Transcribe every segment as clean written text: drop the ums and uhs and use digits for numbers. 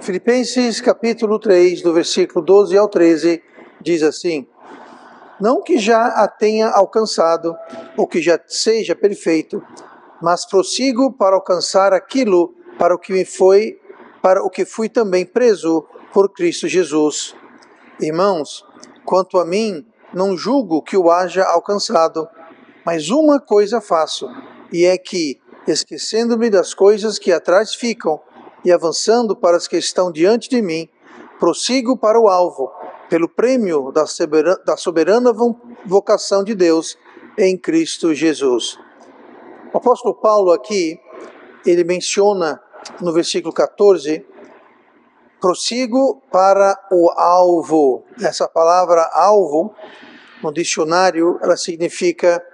Filipenses capítulo 3, do versículo 12 ao 13, diz assim: Não que já a tenha alcançado, ou que já seja perfeito, mas prossigo para alcançar aquilo para o que fui também preso por Cristo Jesus. Irmãos, quanto a mim, não julgo que o haja alcançado, mas uma coisa faço, e é que, esquecendo-me das coisas que atrás ficam, e avançando para as que estão diante de mim, prossigo para o alvo, pelo prêmio da soberana vocação de Deus em Cristo Jesus. O apóstolo Paulo aqui, ele menciona no versículo 14, prossigo para o alvo. Essa palavra alvo, no dicionário, ela significa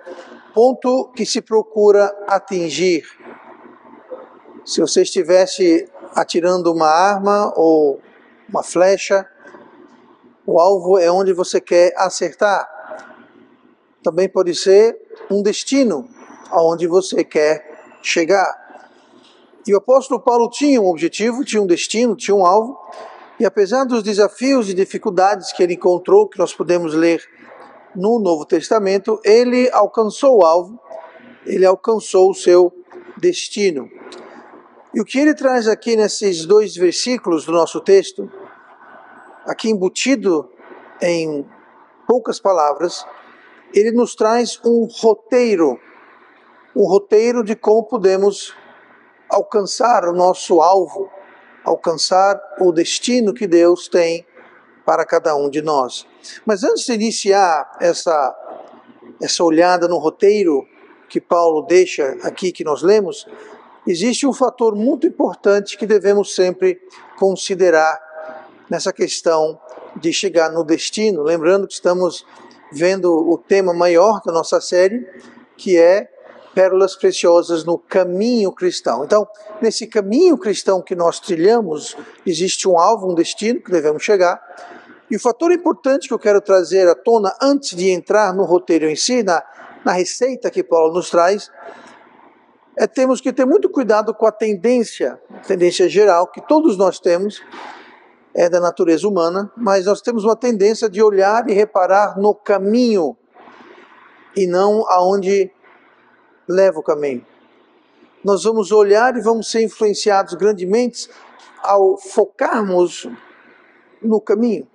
ponto que se procura atingir. Se você estivesse atirando uma arma ou uma flecha, o alvo é onde você quer acertar. Também pode ser um destino aonde você quer chegar. E o apóstolo Paulo tinha um objetivo, tinha um destino, tinha um alvo, e apesar dos desafios e dificuldades que ele encontrou, que nós podemos ler no Novo Testamento, ele alcançou o alvo, ele alcançou o seu destino. E o que ele traz aqui nesses dois versículos do nosso texto, aqui embutido em poucas palavras, ele nos traz um roteiro de como podemos alcançar o nosso alvo, alcançar o destino que Deus tem para cada um de nós. Mas antes de iniciar essa olhada no roteiro que Paulo deixa aqui, que nós lemos, existe um fator muito importante que devemos sempre considerar nessa questão de chegar no destino. Lembrando que estamos vendo o tema maior da nossa série, que é pérolas preciosas no caminho cristão. Então, nesse caminho cristão que nós trilhamos, existe um alvo, um destino que devemos chegar. E o fator importante que eu quero trazer à tona, antes de entrar no roteiro em si, na receita que Paulo nos traz, temos que ter muito cuidado com a tendência geral, que todos nós temos, é da natureza humana, mas nós temos uma tendência de olhar e reparar no caminho, e não aonde leva o caminho. Nós vamos olhar e vamos ser influenciados grandemente ao focarmos no caminho,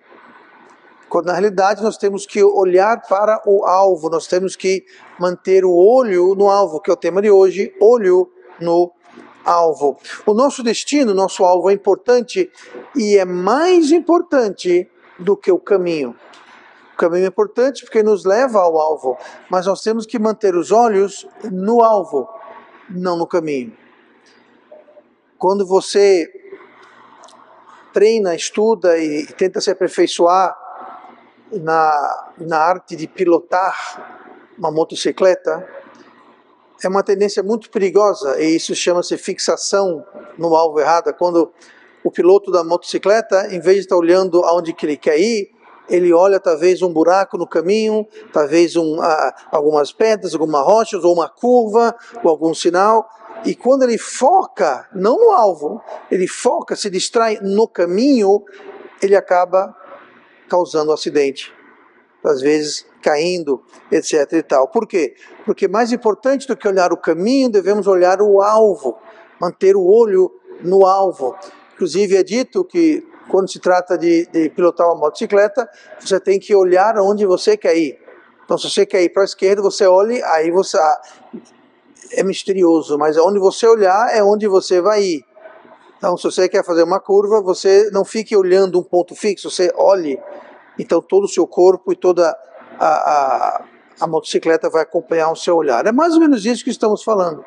quando na realidade nós temos que olhar para o alvo, nós temos que manter o olho no alvo, que é o tema de hoje, olho no alvo. O nosso destino, nosso alvo é importante e é mais importante do que o caminho. O caminho é importante porque nos leva ao alvo, mas nós temos que manter os olhos no alvo, não no caminho. Quando você treina, estuda e tenta se aperfeiçoar na arte de pilotar uma motocicleta, é uma tendência muito perigosa, e isso chama-se fixação no alvo errado. Quando o piloto da motocicleta, em vez de estar olhando aonde que ele quer ir, ele olha talvez um buraco no caminho, talvez algumas pedras, algumas rochas, ou uma curva, ou algum sinal, e quando ele foca, não no alvo, ele foca, se distrai no caminho, ele acaba causando um acidente, às vezes caindo, etc. e tal. Por quê? Porque mais importante do que olhar o caminho, devemos olhar o alvo, manter o olho no alvo. Inclusive é dito que quando se trata de pilotar uma motocicleta, você tem que olhar onde você quer ir. Então se você quer ir para a esquerda, você olha, aí você... É misterioso, mas onde você olhar é onde você vai ir. Então, se você quer fazer uma curva, você não fique olhando um ponto fixo, você olhe. Então, todo o seu corpo e toda a motocicleta vai acompanhar o seu olhar. É mais ou menos isso que estamos falando.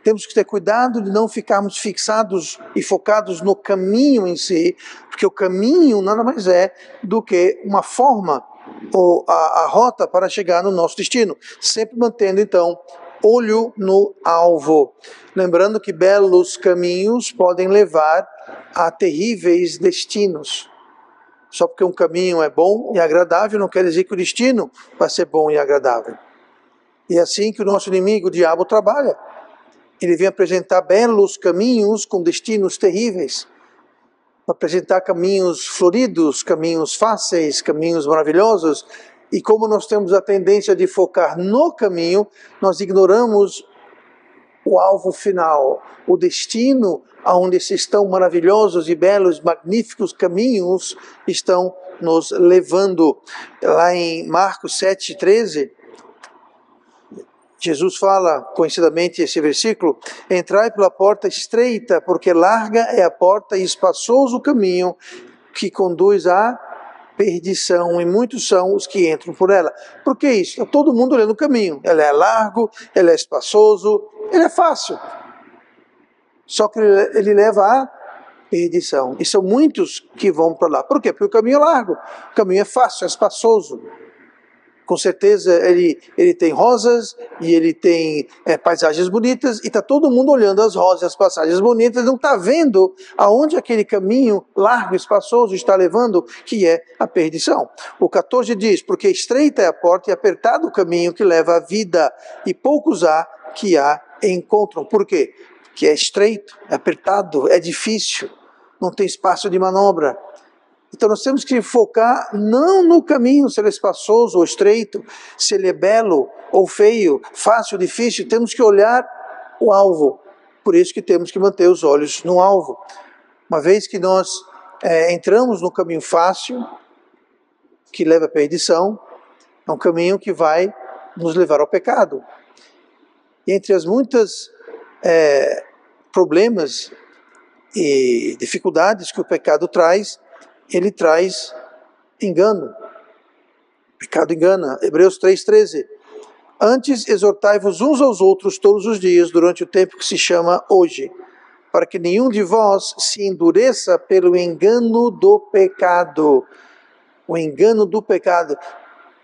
Temos que ter cuidado de não ficarmos fixados e focados no caminho em si, porque o caminho nada mais é do que uma forma, ou a rota para chegar no nosso destino. Sempre mantendo, então, olho no alvo. Lembrando que belos caminhos podem levar a terríveis destinos. Só porque um caminho é bom e agradável não quer dizer que o destino vai ser bom e agradável. E é assim que o nosso inimigo, o diabo, trabalha. Ele vem apresentar belos caminhos com destinos terríveis. Apresentar caminhos floridos, caminhos fáceis, caminhos maravilhosos. E como nós temos a tendência de focar no caminho, nós ignoramos o alvo final, o destino aonde esses tão maravilhosos e belos, magníficos caminhos estão nos levando. Lá em Marcos 7,13, Jesus fala, conhecidamente, esse versículo: entrai pela porta estreita, porque larga é a porta e espaçoso o caminho que conduz à perdição, e muitos são os que entram por ela. Por que isso? Está todo mundo olhando o caminho. Ele é largo, ele é espaçoso, ele é fácil. Só que ele leva à perdição. E são muitos que vão para lá. Por quê? Porque o caminho é largo, o caminho é fácil, é espaçoso. Com certeza ele tem rosas e ele tem paisagens bonitas, e está todo mundo olhando as rosas, as paisagens bonitas, não está vendo aonde aquele caminho largo e espaçoso está levando, que é a perdição. O 14 diz: porque estreita é a porta e apertado o caminho que leva à vida, e poucos há que a encontram. Por quê? Porque é estreito, é apertado, é difícil, não tem espaço de manobra. Então nós temos que focar não no caminho, se ele é espaçoso ou estreito, se ele é belo ou feio, fácil ou difícil, temos que olhar o alvo. Por isso que temos que manter os olhos no alvo. Uma vez que nós entramos no caminho fácil, que leva à perdição, é um caminho que vai nos levar ao pecado. E entre as muitas problemas e dificuldades que o pecado traz, ele traz engano. O pecado engana. Hebreus 3,13. Antes exortai-vos uns aos outros todos os dias, durante o tempo que se chama hoje, para que nenhum de vós se endureça pelo engano do pecado. O engano do pecado.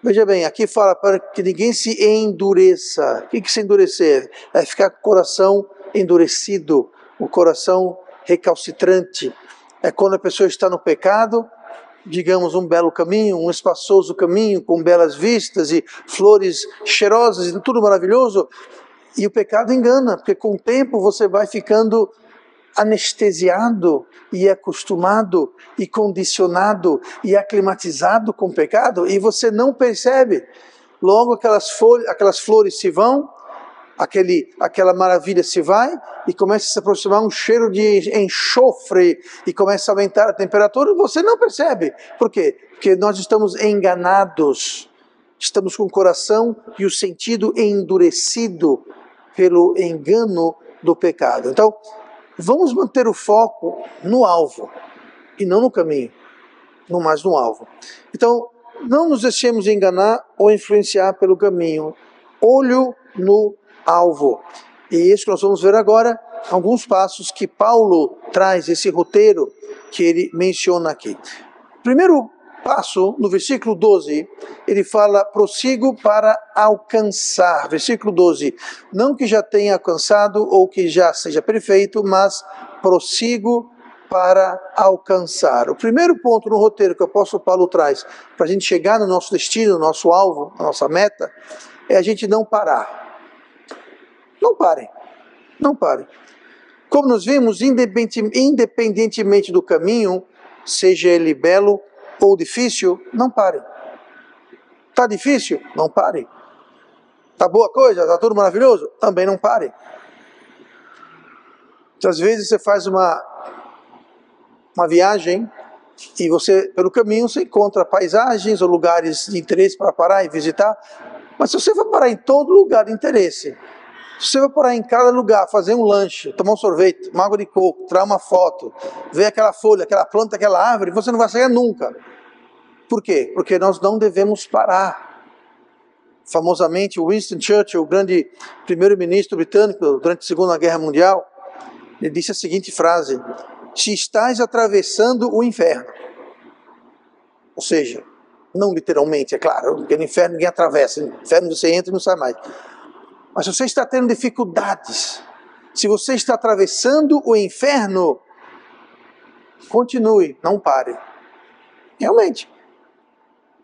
Veja bem, aqui fala para que ninguém se endureça. O que é se endurecer? É ficar com o coração endurecido, o coração recalcitrante. É quando a pessoa está no pecado, digamos, um belo caminho, um espaçoso caminho, com belas vistas e flores cheirosas e tudo maravilhoso, e o pecado engana, porque com o tempo você vai ficando anestesiado e acostumado e condicionado e aclimatizado com o pecado, e você não percebe. Logo aquelas flores se vão, aquela maravilha se vai, e começa a se aproximar um cheiro de enxofre, e começa a aumentar a temperatura, e você não percebe. Por quê? Porque nós estamos enganados, estamos com o coração e o sentido endurecido pelo engano do pecado. Então, vamos manter o foco no alvo, e não no caminho, mas no alvo. Então, não nos deixemos enganar ou influenciar pelo caminho. Olho no alvo. E isso que nós vamos ver agora, alguns passos que Paulo traz, esse roteiro que ele menciona aqui. Primeiro passo, no versículo 12, ele fala: prossigo para alcançar. Versículo 12, não que já tenha alcançado ou que já seja perfeito, mas prossigo para alcançar. O primeiro ponto no roteiro que o apóstolo Paulo traz para a gente chegar no nosso destino, no nosso alvo, na nossa meta, é a gente não parar. Não parem, não parem. Como nós vimos, independentemente do caminho, seja ele belo ou difícil, não parem. Está difícil? Não parem. Está boa coisa? Está tudo maravilhoso? Também não parem. Às vezes você faz uma viagem e você, pelo caminho, você encontra paisagens ou lugares de interesse para parar e visitar, mas se você for parar em todo lugar de interesse, se você vai parar em cada lugar, fazer um lanche, tomar um sorvete, uma água de coco, tirar uma foto, ver aquela folha, aquela planta, aquela árvore, você não vai sair nunca. Por quê? Porque nós não devemos parar. Famosamente, Winston Churchill, o grande primeiro-ministro britânico durante a Segunda Guerra Mundial, ele disse a seguinte frase: se estás atravessando o inferno, ou seja, não literalmente, é claro, porque no inferno ninguém atravessa, no inferno você entra e não sai mais. Mas se você está tendo dificuldades, se você está atravessando o inferno, continue, não pare. Realmente.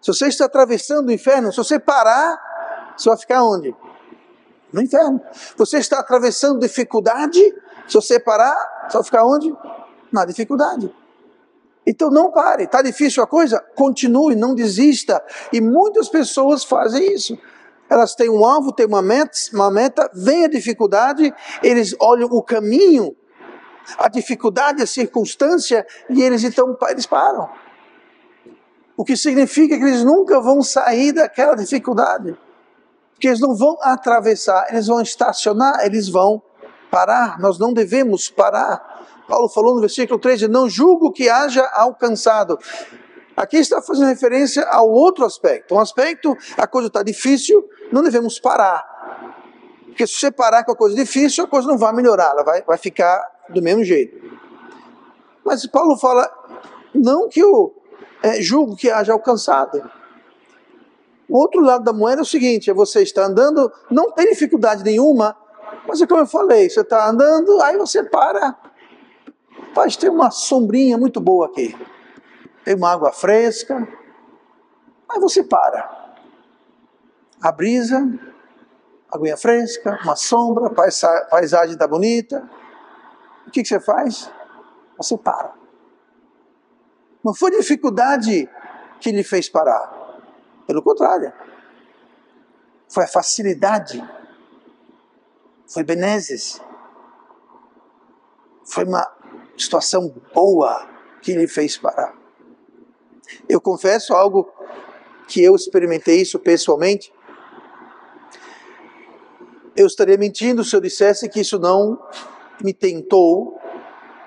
Se você está atravessando o inferno, se você parar, você vai ficar onde? No inferno. Você está atravessando dificuldade, se você parar, você vai ficar onde? Na dificuldade. Então não pare. Está difícil a coisa? Continue, não desista. E muitas pessoas fazem isso. Elas têm um alvo, têm uma meta, vem a dificuldade, eles olham o caminho, a dificuldade, a circunstância, e eles param. O que significa que eles nunca vão sair daquela dificuldade. Porque eles não vão atravessar, eles vão estacionar, eles vão parar. Nós não devemos parar. Paulo falou no versículo 13, não julgo que haja alcançado. Aqui está fazendo referência ao outro aspecto. Um aspecto, a coisa está difícil, não devemos parar. Porque se você parar com a coisa difícil, a coisa não vai melhorar, ela vai ficar do mesmo jeito. Mas Paulo fala, não que eu julgo que haja alcançado. O outro lado da moeda é o seguinte, você está andando, não tem dificuldade nenhuma, mas é como eu falei, você está andando, aí você para. Rapaz, tem uma sombrinha muito boa aqui. Tem uma água fresca, aí você para. A brisa, aguinha fresca, uma sombra, a paisagem está bonita. O que você faz? Você para. Não foi dificuldade que lhe fez parar. Pelo contrário. Foi a facilidade. Foi benesses. Foi uma situação boa que lhe fez parar. Eu confesso algo que eu experimentei isso pessoalmente. Eu estaria mentindo se eu dissesse que isso não me tentou,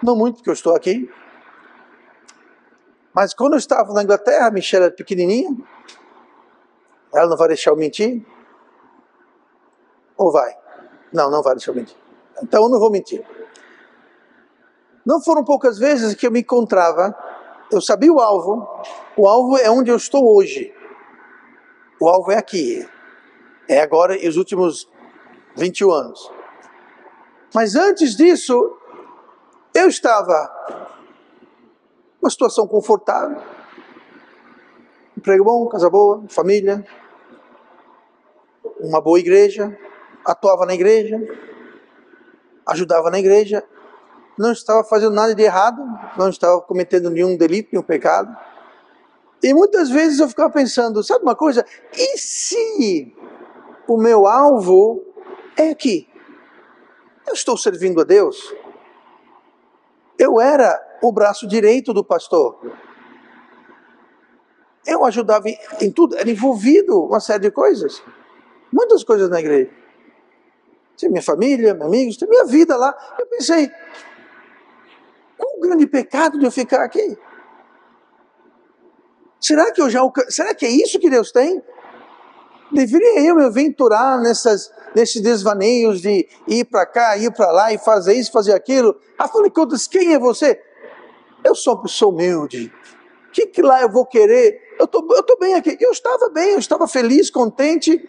não muito porque eu estou aqui, mas quando eu estava na Inglaterra, a Michelle era pequenininha, ela não vai deixar eu mentir? Ou vai? Não vai deixar eu mentir. Então eu não vou mentir. Não foram poucas vezes que eu me encontrava, eu sabia o alvo é onde eu estou hoje. O alvo é aqui, é agora e os últimos 21 anos. Mas antes disso, eu estava numa situação confortável, emprego bom, casa boa, família, uma boa igreja, atuava na igreja, ajudava na igreja, não estava fazendo nada de errado, não estava cometendo nenhum delito, nenhum pecado. E muitas vezes eu ficava pensando, sabe uma coisa? E se o meu alvo é aqui? Eu estou servindo a Deus? Eu era o braço direito do pastor. Eu ajudava em tudo, era envolvido uma série de coisas. Muitas coisas na igreja. Tinha minha família, meus amigos, tinha minha vida lá. Eu pensei, qual o grande pecado de eu ficar aqui? Será que é isso que Deus tem? Deveria eu me aventurar nesses desvaneios de ir para cá, ir para lá e fazer isso, fazer aquilo? Afinal de contas, quem é você? Eu sou uma pessoa humilde. O que lá eu vou querer? Eu tô bem aqui. Eu estava bem, eu estava feliz, contente.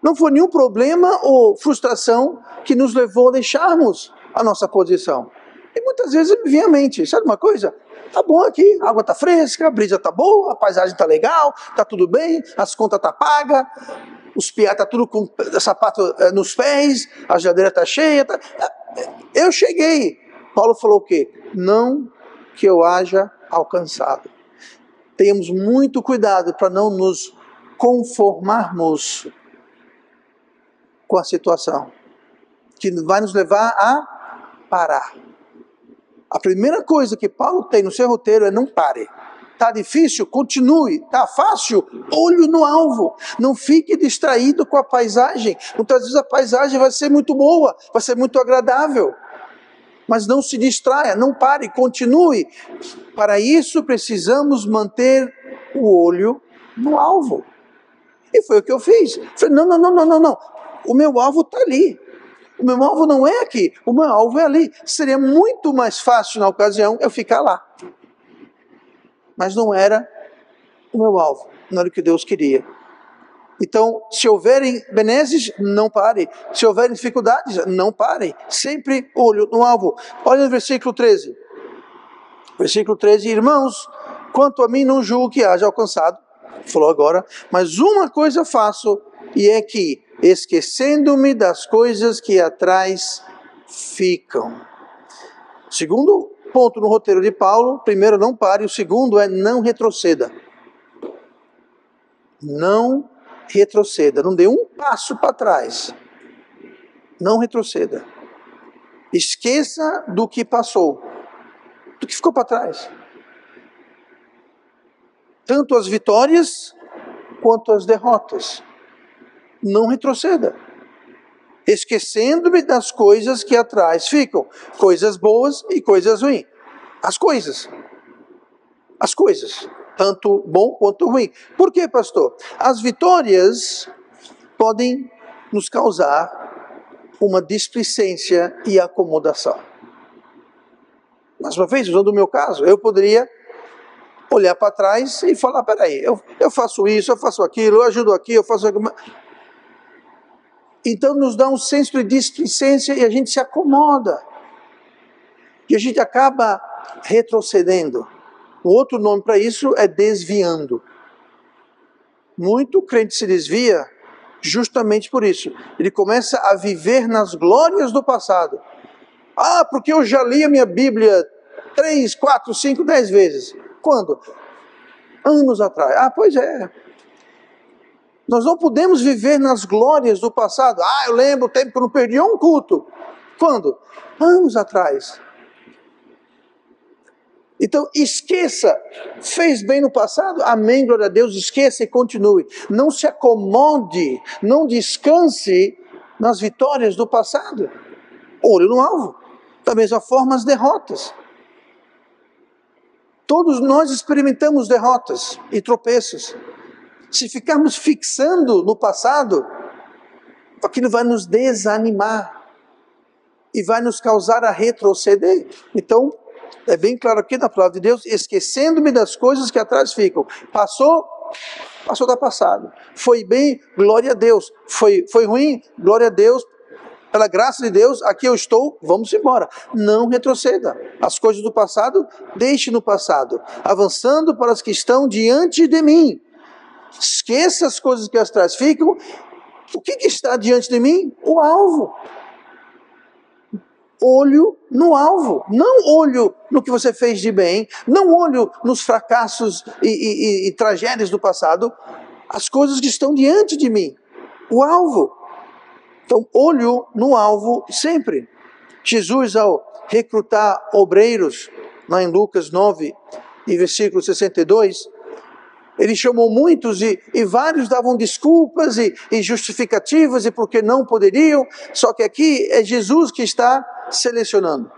Não foi nenhum problema ou frustração que nos levou a deixarmos a nossa posição. E muitas vezes me vinha à mente, sabe uma coisa? Tá bom aqui, a água tá fresca, a brisa tá boa, a paisagem tá legal, tá tudo bem, as contas tá paga, os piá tá tudo com sapato nos pés, a geladeira tá cheia. Eu cheguei. Paulo falou o quê? Não que eu haja alcançado. Tenhamos muito cuidado para não nos conformarmos com a situação, que vai nos levar a parar. A primeira coisa que Paulo tem no seu roteiro é não pare. Está difícil? Continue. Está fácil? Olho no alvo. Não fique distraído com a paisagem. Muitas vezes a paisagem vai ser muito boa, vai ser muito agradável. Mas não se distraia, não pare, continue. Para isso precisamos manter o olho no alvo. E foi o que eu fiz. Falei, não. O meu alvo está ali. O meu alvo não é aqui, o meu alvo é ali. Seria muito mais fácil na ocasião eu ficar lá. Mas não era o meu alvo, não era o que Deus queria. Então, se houverem benesses, não pare. Se houverem dificuldades, não pare. Sempre olho no alvo. Olha no versículo 13. Versículo 13, irmãos, quanto a mim não julgo que haja alcançado, falou agora, mas uma coisa faço, e é que, esquecendo-me das coisas que atrás ficam. Segundo ponto no roteiro de Paulo, primeiro, não pare, o segundo é não retroceda. Não retroceda, não dê um passo para trás. Não retroceda. Esqueça do que passou, do que ficou para trás. Tanto as vitórias quanto as derrotas. Não retroceda. Esquecendo-me das coisas que atrás ficam. Coisas boas e coisas ruins. As coisas. As coisas. Tanto bom quanto ruim. Por quê, pastor? As vitórias podem nos causar uma displicência e acomodação. Mais uma vez, usando o meu caso, eu poderia olhar para trás e falar, peraí, eu faço isso, eu faço aquilo, eu ajudo aqui, eu faço aquilo. Então nos dá um senso de displicência e a gente se acomoda. E a gente acaba retrocedendo. O outro nome para isso é desviando. Muito crente se desvia justamente por isso. Ele começa a viver nas glórias do passado. Ah, porque eu já li a minha Bíblia 3, 4, 5, 10 vezes. Quando? Anos atrás. Ah, pois é. Nós não podemos viver nas glórias do passado. Ah, eu lembro o tempo que eu não perdi um culto. Quando? Anos atrás. Então, esqueça. Fez bem no passado? Amém, glória a Deus. Esqueça e continue. Não se acomode, não descanse nas vitórias do passado. Olho no alvo. Da mesma forma, as derrotas. Todos nós experimentamos derrotas e tropeços. Se ficarmos fixando no passado, aquilo vai nos desanimar e vai nos causar a retroceder. Então, é bem claro aqui na palavra de Deus, esquecendo-me das coisas que atrás ficam. Passou, está passado. Foi bem, glória a Deus. Foi ruim, glória a Deus. Pela graça de Deus, aqui eu estou, vamos embora. Não retroceda. As coisas do passado, deixe no passado. Avançando para as que estão diante de mim. Esqueça as coisas que atrás ficam. O que está diante de mim? O alvo. Olho no alvo. Não olho no que você fez de bem. Não olho nos fracassos e tragédias do passado. As coisas que estão diante de mim. O alvo. Então, olho no alvo sempre. Jesus, ao recrutar obreiros, lá em Lucas 9, e versículo 62, ele chamou muitos e vários davam desculpas e justificativas e porque não poderiam, só que aqui é Jesus que está selecionando.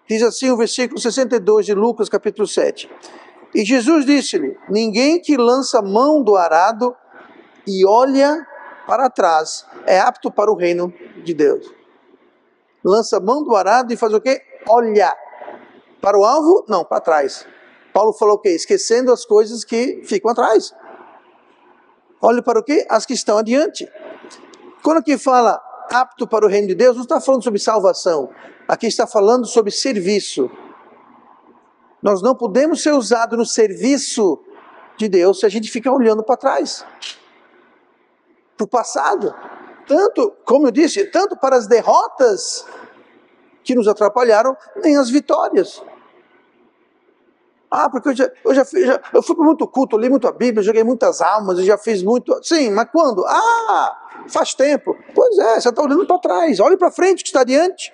Diz assim o versículo 62 de Lucas capítulo 7. E Jesus disse-lhe, ninguém que lança mão do arado e olha para trás é apto para o reino de Deus. Lança mão do arado e faz o quê? Olha. Para o alvo? Não, para trás. Paulo falou o quê? Esquecendo as coisas que ficam atrás. Olhe para o quê? As que estão adiante. Quando aqui fala apto para o reino de Deus, não está falando sobre salvação. Aqui está falando sobre serviço. Nós não podemos ser usados no serviço de Deus se a gente ficar olhando para trás. Para o passado. Tanto, como eu disse, tanto para as derrotas que nos atrapalharam, nem as vitórias. Ah, porque eu fui para muito culto, eu li muito a Bíblia, joguei muitas almas, eu já fiz muito. Sim, mas quando? Ah, faz tempo. Pois é, você está olhando para trás, olhe para frente que está adiante.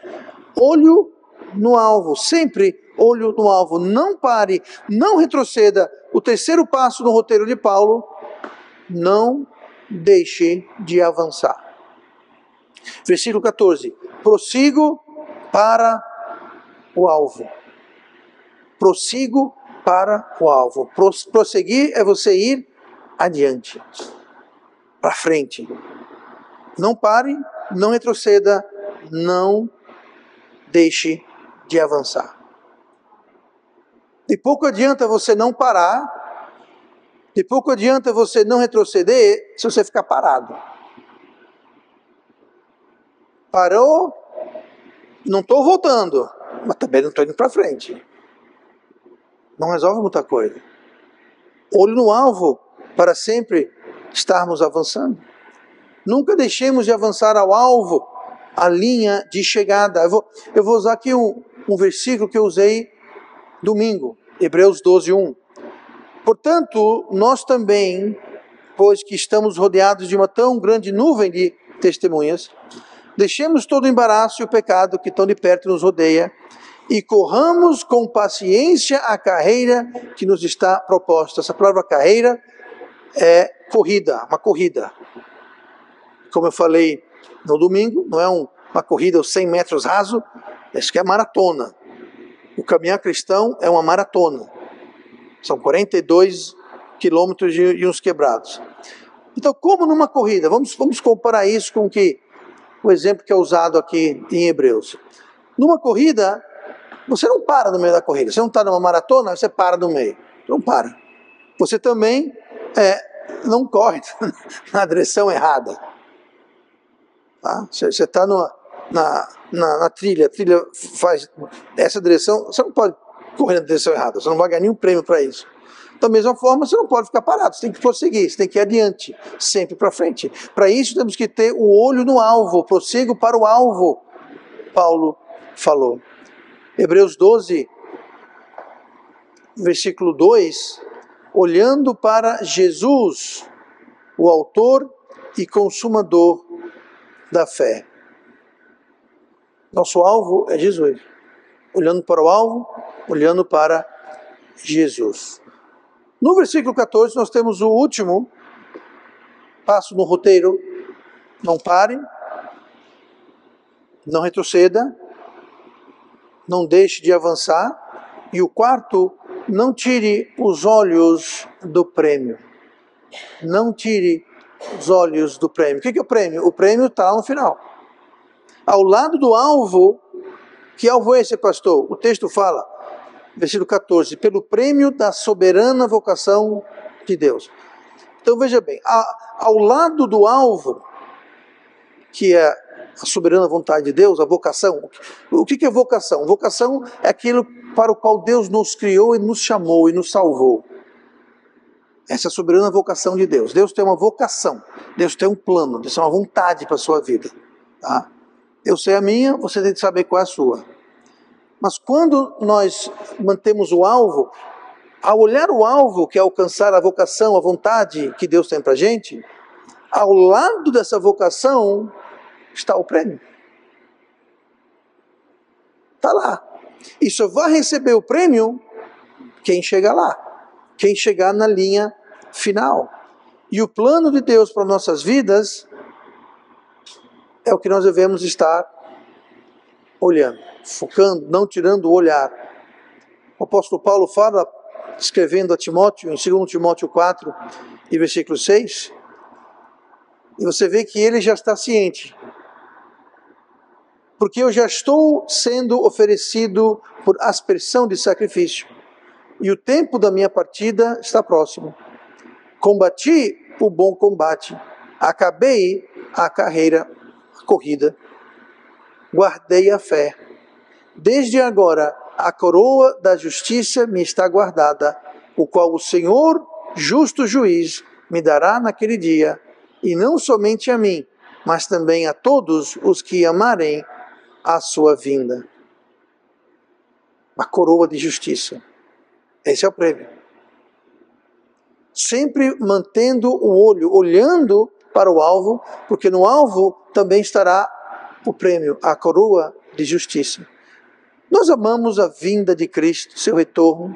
Olho no alvo, sempre olho no alvo. Não pare, não retroceda. O terceiro passo no roteiro de Paulo, não deixe de avançar. Versículo 14. Prossigo para o alvo. Prossigo para o alvo. Prosseguir é você ir adiante, para frente. Não pare, não retroceda, não deixe de avançar. De pouco adianta você não parar, de pouco adianta você não retroceder se você ficar parado. Parou, não estou voltando, mas também não estou indo para frente. Não resolve muita coisa. Olho no alvo para sempre estarmos avançando. Nunca deixemos de avançar ao alvo, a linha de chegada. Eu vou usar aqui um versículo que eu usei domingo, Hebreus 12:1. Portanto, nós também, pois que estamos rodeados de uma tão grande nuvem de testemunhas, deixemos todo o embaraço e o pecado que tão de perto nos rodeia e corramos com paciência a carreira que nos está proposta. Essa palavra carreira é corrida, uma corrida. Como eu falei no domingo, não é uma corrida aos 100 metros raso, isso que é maratona. O caminhar cristão é uma maratona. São 42 quilômetros e uns quebrados. Então, como numa corrida? Vamos comparar isso com o exemplo que é usado aqui em Hebreus. Numa corrida, você não para no meio da corrida. Você não está numa maratona, você para no meio. Não para. Você também não corre na direção errada. Tá? Você está na trilha, a trilha faz essa direção, você não pode correr na direção errada, você não vai ganhar nenhum prêmio para isso. Da mesma forma, você não pode ficar parado, você tem que prosseguir, você tem que ir adiante, sempre para frente. Para isso temos que ter o olho no alvo, prossigo para o alvo, Paulo falou. Hebreus 12, versículo 2, olhando para Jesus, o autor e consumador da fé. Nosso alvo é Jesus. Olhando para o alvo, olhando para Jesus. No versículo 14, nós temos o último passo no roteiro. Não pare, não retroceda, não deixe de avançar. E o quarto, não tire os olhos do prêmio. Não tire os olhos do prêmio. O que é o prêmio? O prêmio está lá no final. Ao lado do alvo, que alvo é esse, pastor? O texto fala, versículo 14, pelo prêmio da soberana vocação de Deus. Então veja bem, ao lado do alvo, que é a soberana vontade de Deus, a vocação. O que é vocação? Vocação é aquilo para o qual Deus nos criou e nos chamou e nos salvou. Essa é a soberana vocação de Deus. Deus tem uma vocação, Deus tem um plano, Deus tem uma vontade para a sua vida. Tá? Eu sei a minha, você tem que saber qual é a sua. Mas quando nós mantemos o alvo, ao olhar o alvo, que é alcançar a vocação, a vontade que Deus tem para a gente, ao lado dessa vocação está o prêmio. Está lá. E só vai receber o prêmio quem chegar lá. Quem chegar na linha final. E o plano de Deus para nossas vidas é o que nós devemos estar olhando, focando, não tirando o olhar. O apóstolo Paulo fala, escrevendo a Timóteo, em 2 Timóteo 4, e versículo 6, e você vê que ele já está ciente. Porque eu já estou sendo oferecido por aspersão de sacrifício, e o tempo da minha partida está próximo. Combati o bom combate, acabei a carreira, a corrida, guardei a fé. Desde agora, a coroa da justiça me está guardada, o qual o Senhor, justo juiz, me dará naquele dia, e não somente a mim, mas também a todos os que amarem a sua vinda. A coroa de justiça. Esse é o prêmio. Sempre mantendo o olho, olhando para o alvo, porque no alvo também estará o prêmio, a coroa de justiça. Nós amamos a vinda de Cristo, seu retorno,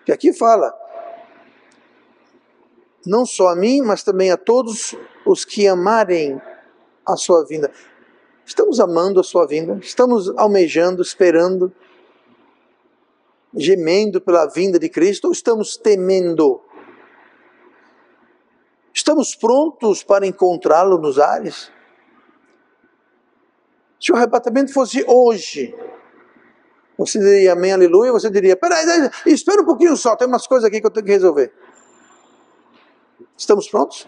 que aqui fala, não só a mim, mas também a todos os que amarem a sua vinda. Estamos amando a sua vinda? Estamos almejando, esperando, gemendo pela vinda de Cristo, ou estamos temendo? Estamos prontos para encontrá-lo nos ares? Se o arrebatamento fosse hoje, você diria amém, aleluia, você diria, peraí, espera um pouquinho só, tem umas coisas aqui que eu tenho que resolver. Estamos prontos?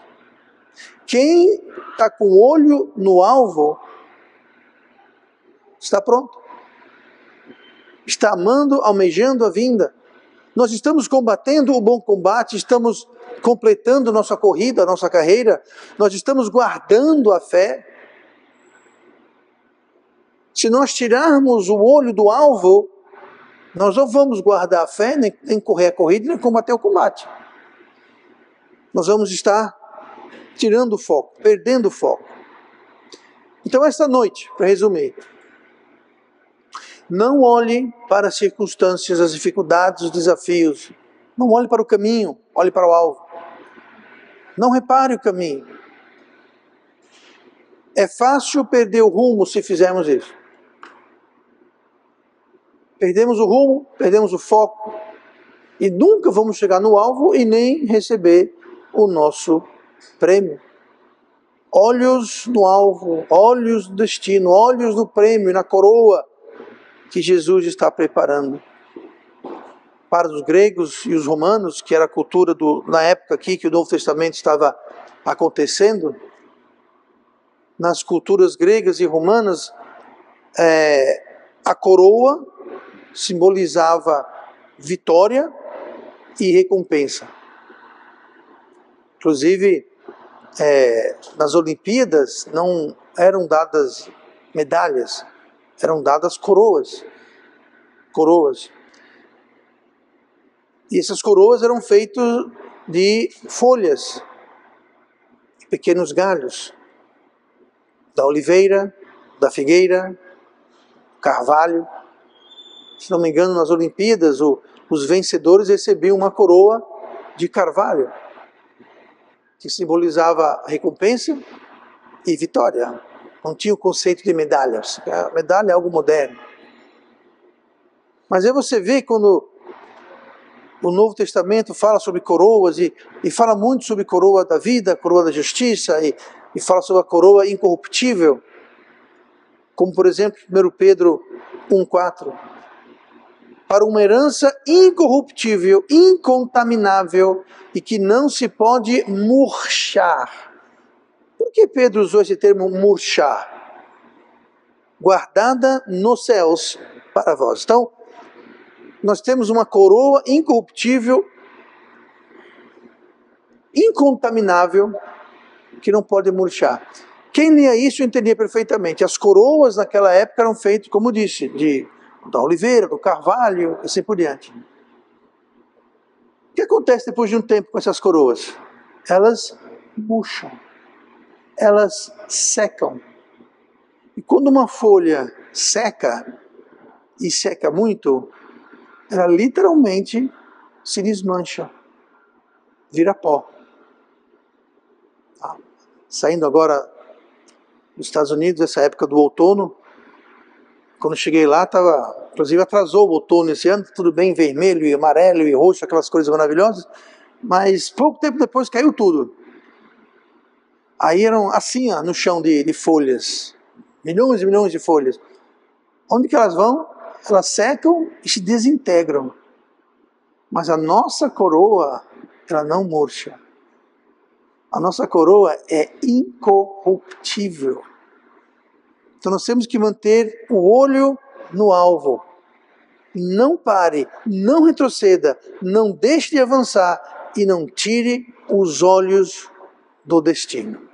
Quem está com o olho no alvo, está pronto. Está amando, almejando a vinda. Nós estamos combatendo o bom combate, estamos completando nossa corrida, nossa carreira, nós estamos guardando a fé. Se nós tirarmos o olho do alvo, nós não vamos guardar a fé, nem correr a corrida, nem combater o combate. Nós vamos estar tirando o foco, perdendo o foco. Então, esta noite, para resumir, não olhe para as circunstâncias, as dificuldades, os desafios. Não olhe para o caminho, olhe para o alvo. Não repare o caminho. É fácil perder o rumo se fizermos isso. Perdemos o rumo, perdemos o foco e nunca vamos chegar no alvo e nem receber o nosso prêmio. Olhos no alvo, olhos no destino, olhos no prêmio, na coroa que Jesus está preparando. Para os gregos e os romanos, que era a cultura na época aqui que o Novo Testamento estava acontecendo, nas culturas gregas e romanas, a coroa simbolizava vitória e recompensa. Inclusive, nas Olimpíadas não eram dadas medalhas, eram dadas coroas. E essas coroas eram feitas de folhas, pequenos galhos, da oliveira, da figueira, carvalho. Se não me engano, nas Olimpíadas, os vencedores recebiam uma coroa de carvalho, que simbolizava recompensa e vitória. Não tinha o conceito de medalhas. A medalha é algo moderno. Mas aí você vê quando o Novo Testamento fala sobre coroas e fala muito sobre coroa da vida, coroa da justiça e fala sobre a coroa incorruptível, como por exemplo 1 Pedro 1,4. Para uma herança incorruptível, incontaminável e que não se pode murchar. Por que Pedro usou esse termo murchar? Guardada nos céus para vós. Então, nós temos uma coroa incorruptível, incontaminável, que não pode murchar. Quem lia isso entendia perfeitamente. As coroas naquela época eram feitas, como disse, da oliveira, do carvalho, e assim por diante. O que acontece depois de um tempo com essas coroas? Elas murcham, elas secam. E quando uma folha seca, e seca muito, ela literalmente se desmancha, vira pó. Saindo agora dos Estados Unidos, essa época do outono, quando cheguei lá, inclusive atrasou o outono esse ano, tudo bem, vermelho e amarelo e roxo, aquelas coisas maravilhosas, mas pouco tempo depois caiu tudo. Aí eram assim, no chão de folhas, milhões e milhões de folhas. Onde que elas vão? Elas secam e se desintegram. Mas a nossa coroa, ela não murcha. A nossa coroa é incorruptível. Então nós temos que manter o olho no alvo. Não pare, não retroceda, não deixe de avançar e não tire os olhos do destino.